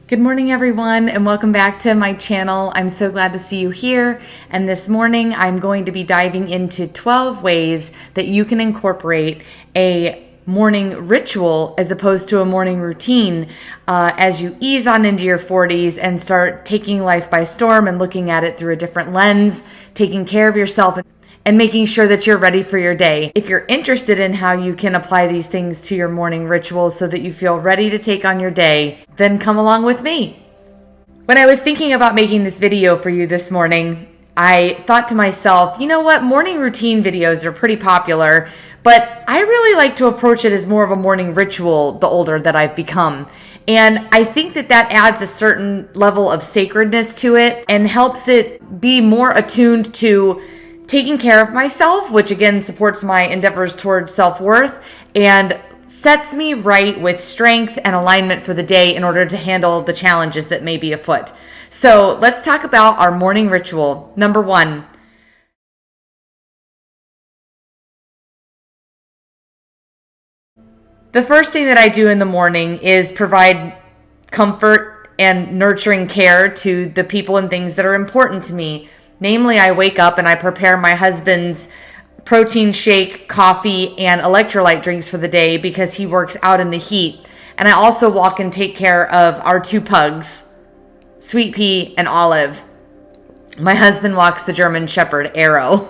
Good morning, everyone, and welcome back to my channel. I'm so glad to see you here. And this morning, I'm going to be diving into 12 ways that you can incorporate a morning ritual as opposed to a morning routine as you ease on into your 40s and start taking life by storm and looking at it through a different lens, taking care of yourself and making sure that you're ready for your day. If you're interested in how you can apply these things to your morning rituals so that you feel ready to take on your day, then come along with me. When I was thinking about making this video for you this morning, I thought to myself, you know what, morning routine videos are pretty popular, but I really like to approach it as more of a morning ritual the older that I've become. And I think that adds a certain level of sacredness to it and helps it be more attuned to taking care of myself, which again supports my endeavors towards self-worth and sets me right with strength and alignment for the day in order to handle the challenges that may be afoot. So let's talk about our morning ritual. Number 1. The first thing that I do in the morning is provide comfort and nurturing care to the people and things that are important to me. Namely, I wake up and I prepare my husband's protein shake, coffee, and electrolyte drinks for the day because he works out in the heat. And I also walk and take care of our 2 pugs, Sweet Pea and Olive. My husband walks the German Shepherd, Arrow.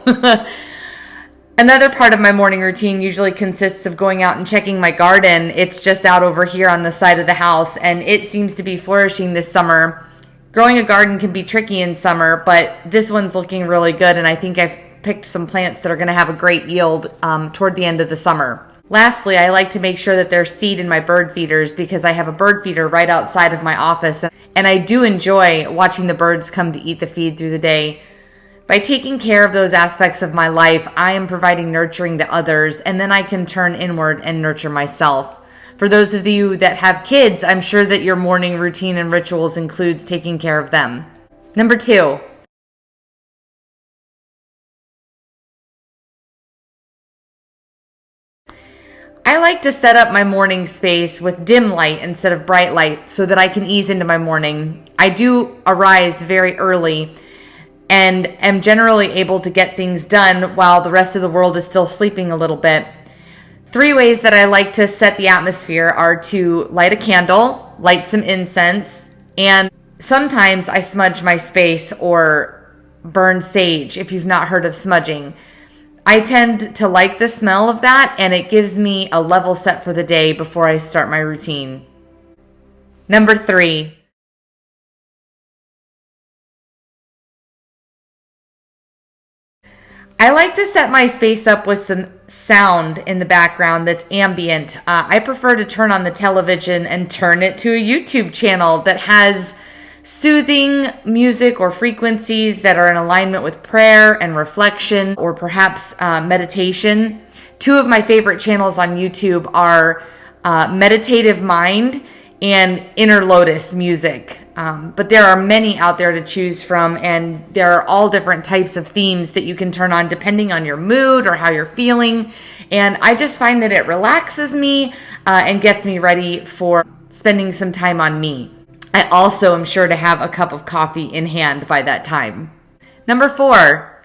Another part of my morning routine usually consists of going out and checking my garden. It's just out over here on the side of the house, and it seems to be flourishing this summer. Growing a garden can be tricky in summer, but this one's looking really good, and I think I've picked some plants that are going to have a great yield toward the end of the summer. Lastly, I like to make sure that there's seed in my bird feeders because I have a bird feeder right outside of my office, and I do enjoy watching the birds come to eat the feed through the day. By taking care of those aspects of my life, I am providing nurturing to others, and then I can turn inward and nurture myself. For those of you that have kids, I'm sure that your morning routine and rituals includes taking care of them. Number 2. I like to set up my morning space with dim light instead of bright light so that I can ease into my morning. I do arise very early and am generally able to get things done while the rest of the world is still sleeping a little bit. 3 ways that I like to set the atmosphere are to light a candle, light some incense, and sometimes I smudge my space or burn sage if you've not heard of smudging. I tend to like the smell of that, and it gives me a level set for the day before I start my routine. Number 3. I like to set my space up with some sound in the background that's ambient. I prefer to turn on the television and turn it to a YouTube channel that has soothing music or frequencies that are in alignment with prayer and reflection or perhaps meditation. 2 of my favorite channels on YouTube are Meditative Mind and Inner Lotus Music. But there are many out there to choose from, and there are all different types of themes that you can turn on depending on your mood or how you're feeling. And I just find that it relaxes me and gets me ready for spending some time on me. I also am sure to have a cup of coffee in hand by that time. Number 4.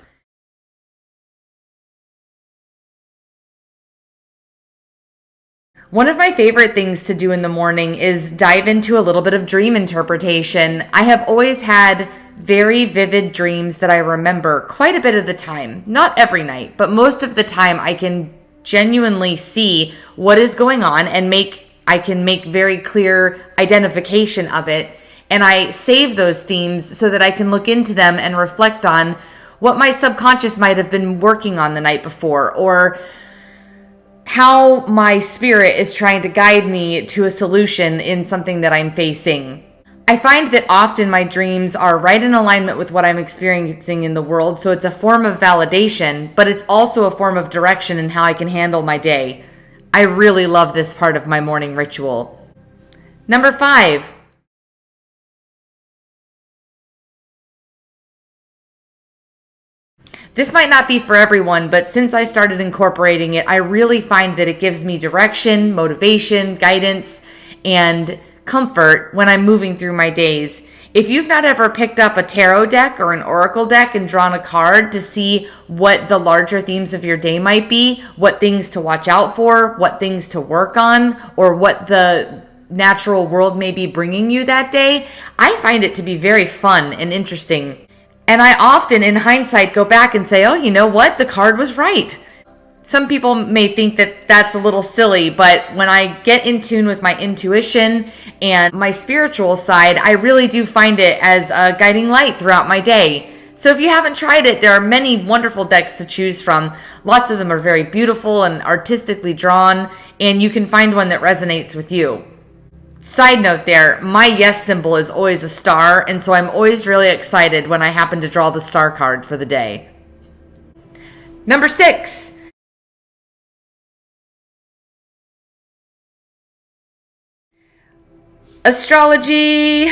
One of my favorite things to do in the morning is dive into a little bit of dream interpretation. I have always had very vivid dreams that I remember quite a bit of the time. Not every night, but most of the time I can genuinely see what is going on and I can make very clear identification of it. And I save those themes so that I can look into them and reflect on what my subconscious might have been working on the night before, or how my spirit is trying to guide me to a solution in something that I'm facing. I find that often my dreams are right in alignment with what I'm experiencing in the world, so it's a form of validation, but it's also a form of direction in how I can handle my day. I really love this part of my morning ritual. Number 5. This might not be for everyone, but since I started incorporating it, I really find that it gives me direction, motivation, guidance, and comfort when I'm moving through my days. If you've not ever picked up a tarot deck or an oracle deck and drawn a card to see what the larger themes of your day might be, what things to watch out for, what things to work on, or what the natural world may be bringing you that day, I find it to be very fun and interesting. And I often, in hindsight, go back and say, oh, you know what? The card was right. Some people may think that that's a little silly, but when I get in tune with my intuition and my spiritual side, I really do find it as a guiding light throughout my day. So if you haven't tried it, there are many wonderful decks to choose from. Lots of them are very beautiful and artistically drawn, and you can find one that resonates with you. Side note there, my yes symbol is always a star, and so I'm always really excited when I happen to draw the star card for the day. Number 6. Astrology.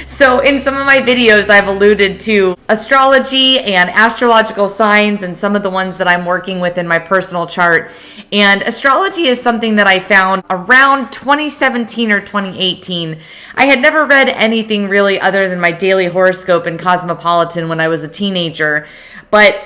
So in some of my videos, I've alluded to astrology and astrological signs and some of the ones that I'm working with in my personal chart. And astrology is something that I found around 2017 or 2018. I had never read anything really other than my daily horoscope in Cosmopolitan when I was a teenager, but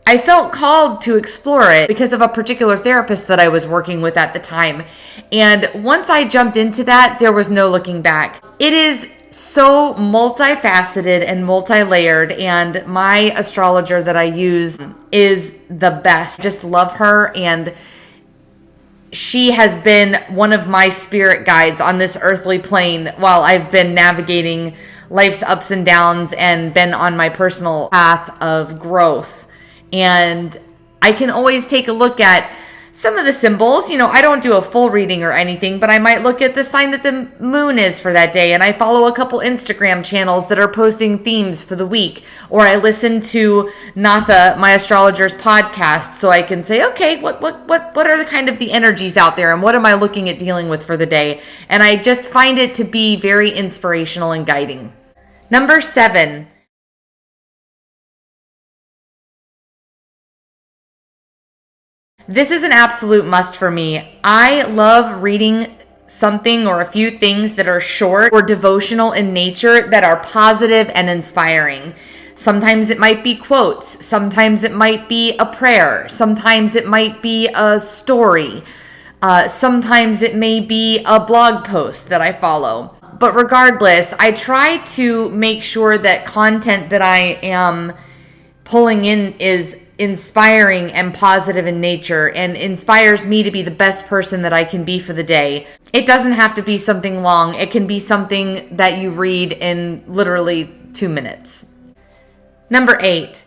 I felt called to explore it because of a particular therapist that I was working with at the time. And once I jumped into that, there was no looking back. It is so multifaceted and multi-layered, and my astrologer that I use is the best. Just love her, and she has been one of my spirit guides on this earthly plane while I've been navigating life's ups and downs and been on my personal path of growth. And I can always take a look at some of the symbols. I don't do a full reading or anything, but I might look at the sign that the moon is for that day. And I follow a couple Instagram channels that are posting themes for the week. Or I listen to Natha, my astrologer's podcast, so I can say, okay, what are the kind of the energies out there, and what am I looking at dealing with for the day? And I just find it to be very inspirational and guiding. Number 7. This is an absolute must for me. I love reading something or a few things that are short or devotional in nature that are positive and inspiring. Sometimes it might be quotes. Sometimes it might be a prayer. Sometimes it might be a story. Sometimes it may be a blog post that I follow. But regardless, I try to make sure that content that I am pulling in is inspiring and positive in nature and inspires me to be the best person that I can be for the day. It doesn't have to be something long. It can be something that you read in literally 2 minutes. Number 8.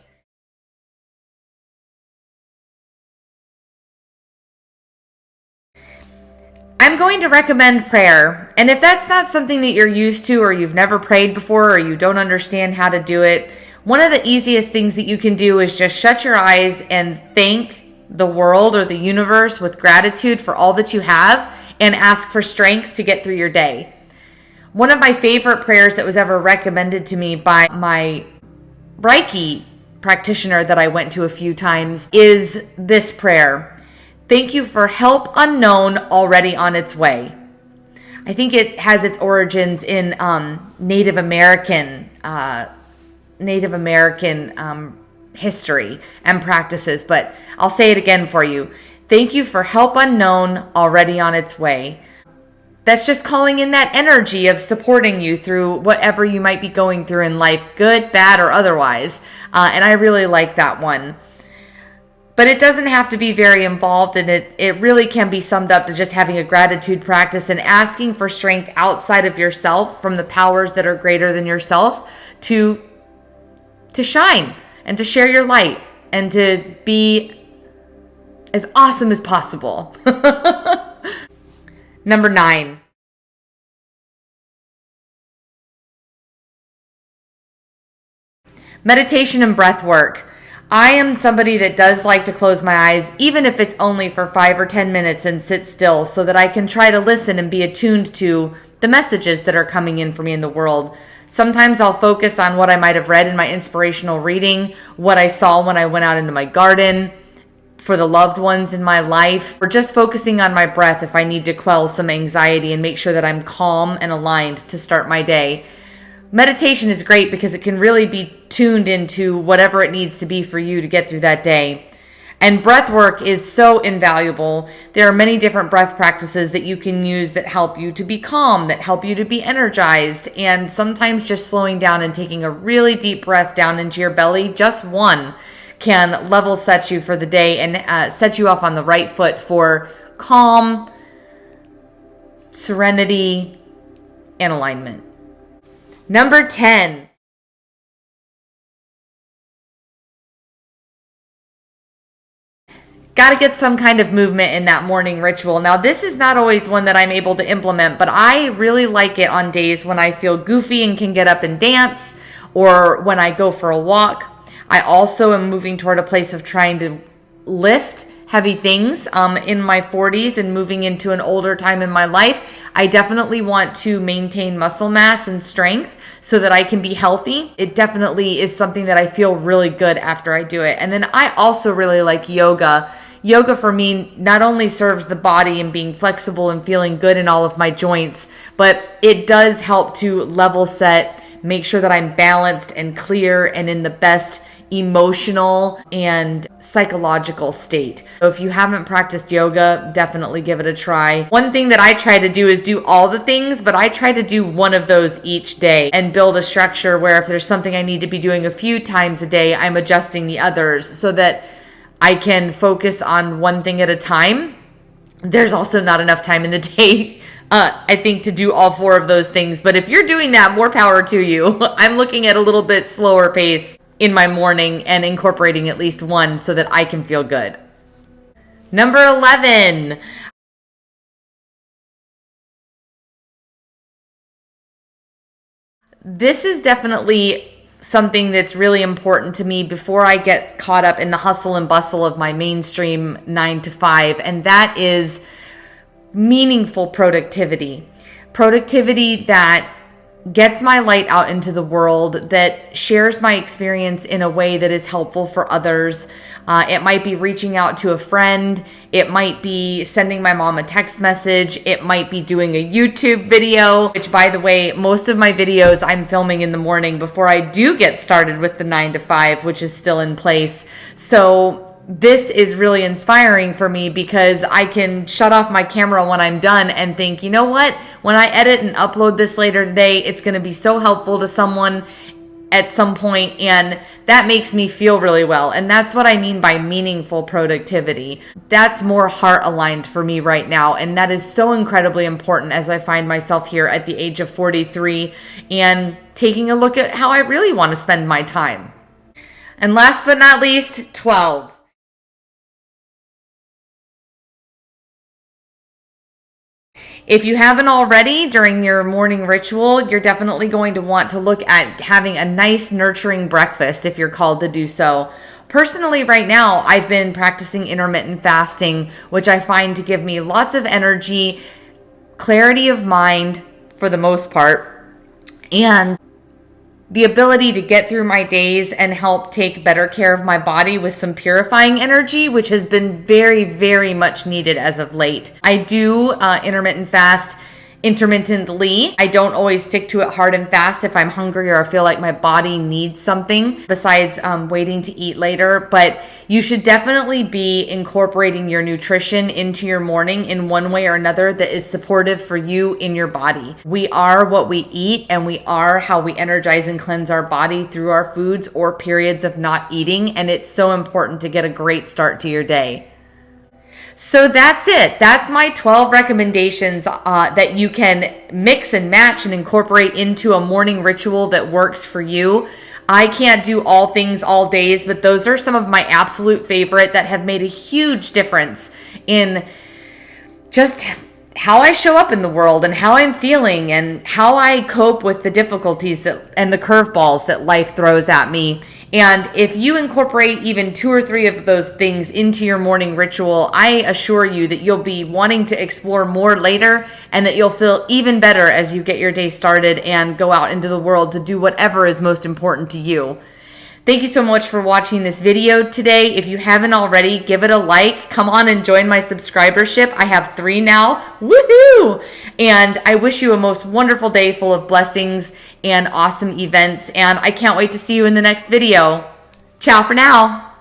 I'm going to recommend prayer. And if that's not something that you're used to, or you've never prayed before, or you don't understand how to do it, one of the easiest things that you can do is just shut your eyes and thank the world or the universe with gratitude for all that you have and ask for strength to get through your day. One of my favorite prayers that was ever recommended to me by my Reiki practitioner that I went to a few times is this prayer. Thank you for help unknown already on its way. I think it has its origins in Native American history and practices, but I'll say it again for you. Thank you for help unknown already on its way. That's just calling in that energy of supporting you through whatever you might be going through in life, good, bad, or otherwise. And I really like that one. But it doesn't have to be very involved, and it really can be summed up to just having a gratitude practice and asking for strength outside of yourself from the powers that are greater than yourself to shine and to share your light and to be as awesome as possible. Number 9. Meditation and breath work. I am somebody that does like to close my eyes, even if it's only for 5 or 10 minutes, and sit still so that I can try to listen and be attuned to the messages that are coming in for me in the world. Sometimes I'll focus on what I might have read in my inspirational reading, what I saw when I went out into my garden. for the loved ones in my life, or just focusing on my breath if I need to quell some anxiety and make sure that I'm calm and aligned to start my day. Meditation is great because it can really be tuned into whatever it needs to be for you to get through that day. And breath work is so invaluable. There are many different breath practices that you can use that help you to be calm, that help you to be energized. And sometimes just slowing down and taking a really deep breath down into your belly, just one, can level set you for the day and set you off on the right foot for calm, serenity, and alignment. Number 10. Got to get some kind of movement in that morning ritual. Now, this is not always one that I'm able to implement, but I really like it on days when I feel goofy and can get up and dance, or when I go for a walk. I also am moving toward a place of trying to lift heavy things in my 40s and moving into an older time in my life. I definitely want to maintain muscle mass and strength so that I can be healthy. It definitely is something that I feel really good after I do it. And then I also really like yoga. Yoga for me not only serves the body and being flexible and feeling good in all of my joints, but it does help to level set, make sure that I'm balanced and clear and in the best emotional and psychological state. So if you haven't practiced yoga, definitely give it a try. One thing that I try to do is do all the things, but I try to do one of those each day and build a structure where if there's something I need to be doing a few times a day, I'm adjusting the others so that I can focus on one thing at a time. There's also not enough time in the day I think to do all four of those things. But if you're doing that, more power to you. I'm looking at a little bit slower pace in my morning and incorporating at least one so that I can feel good. Number 11. This is definitely something that's really important to me before I get caught up in the hustle and bustle of my mainstream 9 to 5, and that is meaningful productivity. Productivity that gets my light out into the world, that shares my experience in a way that is helpful for others. It might be reaching out to a friend. It might be sending my mom a text message. It might be doing a YouTube video, which, by the way, most of my videos I'm filming in the morning before I do get started with the 9 to 5, which is still in place. So this is really inspiring for me because I can shut off my camera when I'm done and think, you know what? When I edit and upload this later today, it's going to be so helpful to someone at some point, and that makes me feel really well. And that's what I mean by meaningful productivity. That's more heart aligned for me right now, and that is so incredibly important as I find myself here at the age of 43 and taking a look at how I really want to spend my time. And last but not least, 12. If you haven't already, during your morning ritual, you're definitely going to want to look at having a nice, nurturing breakfast if you're called to do so. Personally, right now, I've been practicing intermittent fasting, which I find to give me lots of energy, clarity of mind for the most part, and the ability to get through my days and help take better care of my body with some purifying energy, which has been very, very much needed as of late. I do intermittent fast intermittently. I don't always stick to it hard and fast if I'm hungry or I feel like my body needs something besides waiting to eat later. But you should definitely be incorporating your nutrition into your morning in one way or another that is supportive for you in your body. We are what we eat, and we are how we energize and cleanse our body through our foods or periods of not eating. And it's so important to get a great start to your day. So that's it. That's my 12 recommendations that you can mix and match and incorporate into a morning ritual that works for you. I can't do all things all days, but those are some of my absolute favorite that have made a huge difference in just how I show up in the world and how I'm feeling and how I cope with the difficulties and the curveballs that life throws at me. And if you incorporate even 2 or 3 of those things into your morning ritual, I assure you that you'll be wanting to explore more later, and that you'll feel even better as you get your day started and go out into the world to do whatever is most important to you. Thank you so much for watching this video today. If you haven't already, give it a like. Come on and join my subscribership. I have 3 now. Woohoo! And I wish you a most wonderful day full of blessings and awesome events. And I can't wait to see you in the next video. Ciao for now.